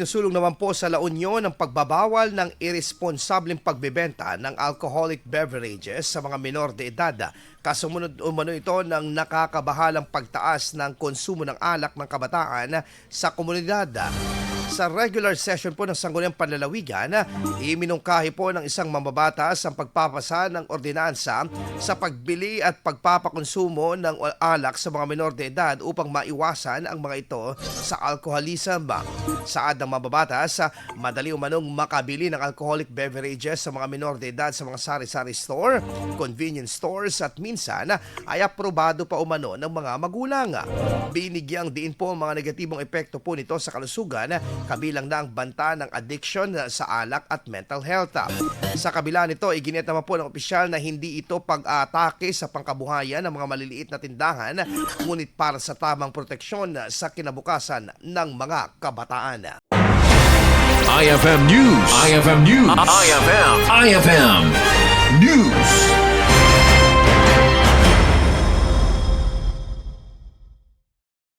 Isinusulong naman po sa La Union ang pagbabawal ng irresponsableng pagbebenta ng alcoholic beverages sa mga menor de edad. Kasunod umano ito ng nakakabahalang pagtaas ng konsumo ng alak ng kabataan sa komunidad. Sa regular session po ng Sangguniang Panlalawigan, iminungkahi po ng isang mambabatas ang pagpapasa ng ordinansa sa pagbili at pagpapakonsumo ng alak sa mga menor de edad upang maiwasan ang mga ito sa alcoholism. Saad ng mambabatas, madali umanong makabili ng alcoholic beverages sa mga menor de edad sa mga sari-sari store, convenience stores at minsan ay aprobado pa umano ng mga magulang. Binigyang diin po ang mga negatibong epekto po nito sa kalusugan, kabilang na ang banta ng addiction sa alak at mental health. Sa kabila nito, iginit naman po ng opisyal na hindi ito pag-atake sa pangkabuhayan ng mga maliliit na tindahan, ngunit para sa tamang proteksyon sa kinabukasan ng mga kabataan. IFM News. IFM News. IFM.